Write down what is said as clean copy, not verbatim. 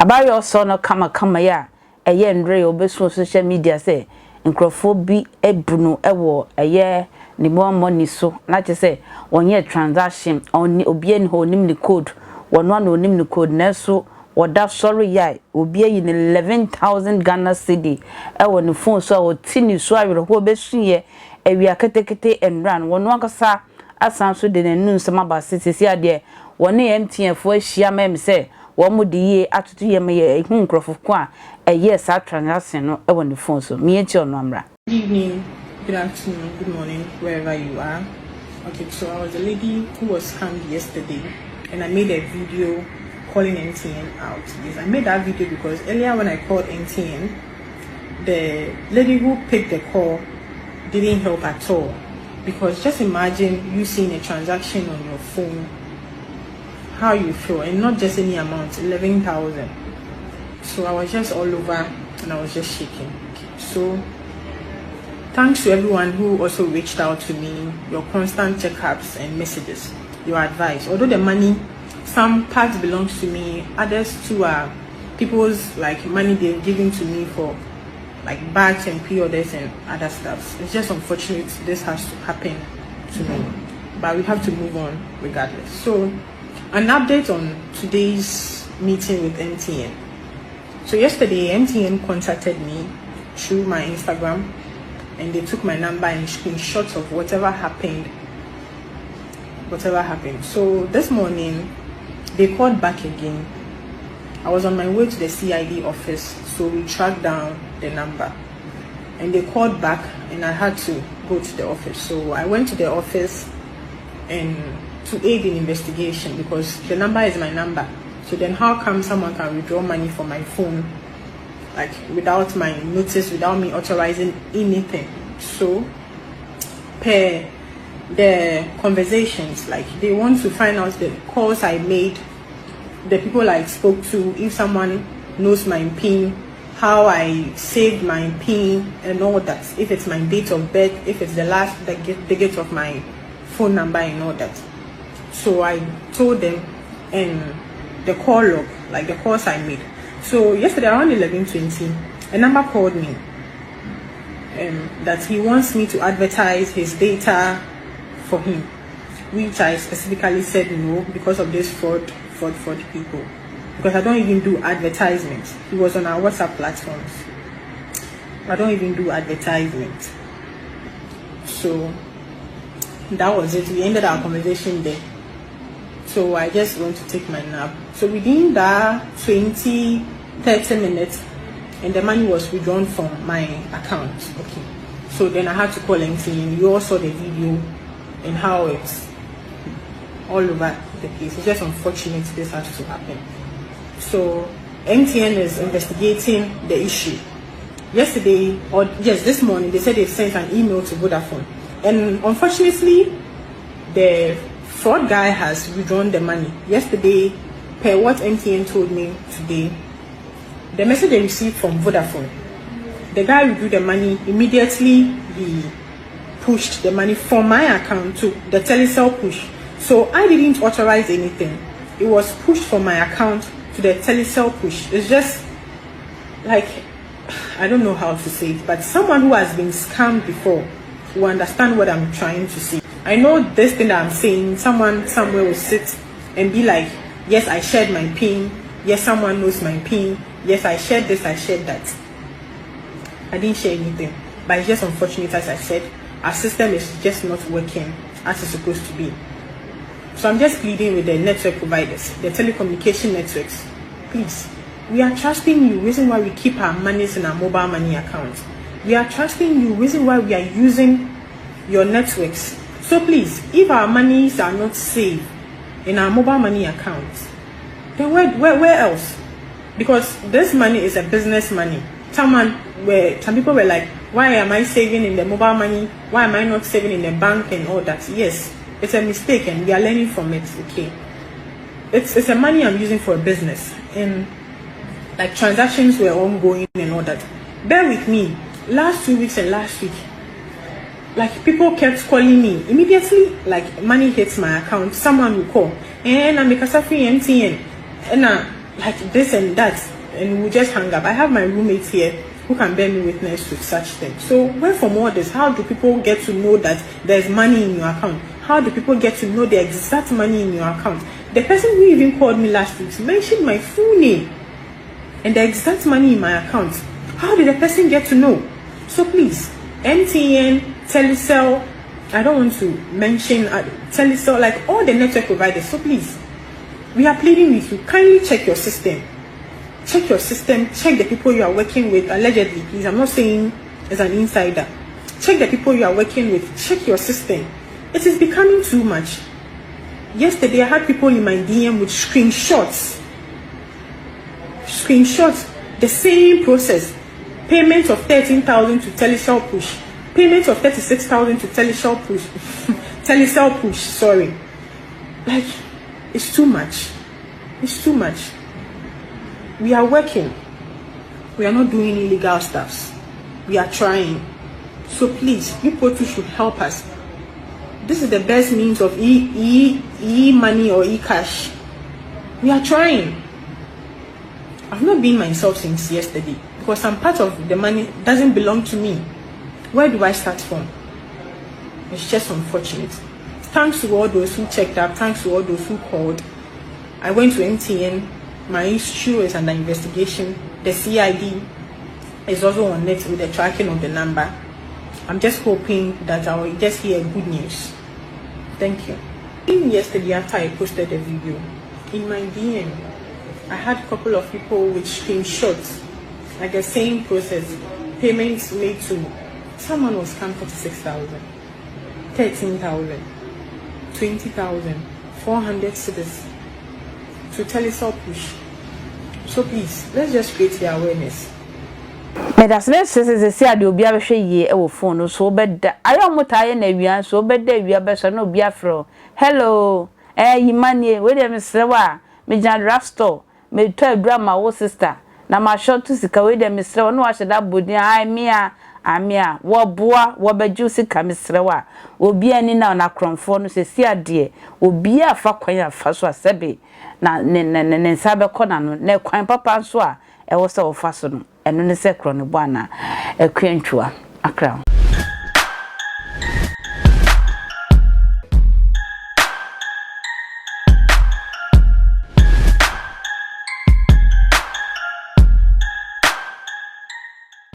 Abari also no kama ya eye ndre obeso social media say nkrofo bi ebunu ewo eye ni money so na che say wonye transaction obi en ho nim ni code wono na onim ni code na so woda sorry ya obi yi ni 11,000 Ghana cedi ewo ni phone so otini so awere ho besuye ewia ketekete enran wono akasa asan so de nanu nsema ba sisi ade wone MTN fo ahia mem say wo mu de ye atutu ye me hu nkrofo kwa eye sa transaction no ewo ni phone so me echi ono amra. Good evening, good afternoon, good morning, wherever you are. Okay, so I was a lady who was scammed yesterday, and I made a video calling MTN out. Yes, I made that video because earlier when I called MTN, the lady who picked the call didn't help at all. Because just imagine you seeing a transaction on your phone, how you feel, and not just any amount, 11,000. So I was just all over and I was just shaking. So thanks to everyone who also reached out to me, your constant checkups and messages, your advice. Although the money, some parts belongs to me, others too are people's like money they're giving to me for like bags and pre-orders and other stuff. It's just unfortunate this has to happen to me, but we have to move on regardless. So an update on today's meeting with MTN. So yesterday MTN contacted me through my Instagram, and they took my number and screenshots of whatever happened. So this morning they called back again. I was on my way to the CID office, so we tracked down the number, and they called back and I had to go to the office. So I went to the office and to aid in investigation, because the number is my number. So then how come someone can withdraw money from my phone like without my notice, without me authorizing anything? So per the conversations, like they want to find out the calls I made, the people I spoke to, if someone knows my PIN, how I saved my PIN and all that, if it's my date of birth, if it's the last digit of my phone number and all that. So I told them, and the call log, like the calls I made. So yesterday around 11:20, a number called me that he wants me to advertise his data for him, which I specifically said no because of this fraud people, because I don't even do advertisements. He was on our WhatsApp platforms. I don't even do advertisements. So that was it. We ended our conversation there. So I just went to take my nap. So within that 20-30 minutes, and the money was withdrawn from my account. Okay. So then I had to call MTN. You all saw the video and how it's all over the place. It's just unfortunate this has to happen. So MTN is investigating the issue. Yesterday, or yes, this morning, they said they sent an email to Vodafone. And unfortunately, the fraud guy has withdrawn the money. Yesterday, per what MTN told me today, the message they received from Vodafone, the guy withdrew the money immediately. He pushed the money from my account to the telecell push. So I didn't authorize anything. It was pushed from my account to the telecell push. It's just like, I don't know how to say it, but someone who has been scammed before will understand what I'm trying to say. I know this thing that I'm saying, someone somewhere will sit and be like, yes, I shared my PIN. Yes, someone knows my PIN. Yes, I shared this, I shared that. I didn't share anything. But it's just unfortunate, as I said, our system is just not working as it's supposed to be. So I'm just pleading with the network providers, the telecommunication networks. Please, we are trusting you. Reason why we keep our monies in our mobile money accounts. We are trusting you. Reason why we are using your networks. So please, if our monies are not saved in our mobile money accounts, then where else? Because this money is a business money. Some people were like, why am I saving in the mobile money? Why am I not saving in the bank and all that? Yes, it's a mistake and we are learning from it. Okay, it's a money I'm using for a business, and like transactions were ongoing and all that. Bear with me. Last 2 weeks and last week, like people kept calling me immediately. Like money hits my account, someone will call, and I'm because of free MTN, and like this and that. and we'll just hang up. I have my roommates here who can bear me witness to such things. So where from all this? How do people get to know that there's money in your account? How do people get to know the exact money in your account? The person who even called me last week mentioned my full name and the exact money in my account. How did the person get to know? So please, MTN, Telecel, I don't want to mention Telecel, like all the network providers. So please, we are pleading with you. Kindly check your system. Check your system. Check the people you are working with. Allegedly, please. I'm not saying as an insider. Check the people you are working with. Check your system. It is becoming too much. Yesterday, I had people in my DM with screenshots. The same process. Payment of 13,000 to Telecel push. Payment of 36,000 to Telecel push. Telecel push. Sorry. Like, it's too much. It's too much. We are working. We are not doing illegal stuff. We are trying. So please, you people should help us. This is the best means of e-money or e-cash. We are trying. I've not been myself since yesterday because some part of the money doesn't belong to me. Where do I start from? It's just unfortunate. Thanks to all those who checked up. Thanks to all those who called. I went to MTN. My issue is under investigation. The CID is also on it with the tracking of the number. I'm just hoping that I will just hear good news. Thank you. Even yesterday after I posted the video, in my DM, I had a couple of people with screenshots, like the same process. Payments made to someone was scammed 46,000, 13,000, 20,000, 400 cedis to Telecel push. So please, let's just create the awareness. That's best says say ade obi abehwe ye e wo phone no so beda ayo motaye na wian so beda wia be so no bia fro hello yimanie we dem srewa me jan draft store me to adura wo sister na ma short to sika we dem srewa no wa sheda bodin ai amia wo boa wo beju sika me srewa obi ani na kromfo no se si ade obi afa kwan afa so asebe na ne sabe kona no na kwan papa so a e wo se wo fa so no eno ne se kro ne bo ana akwantua akra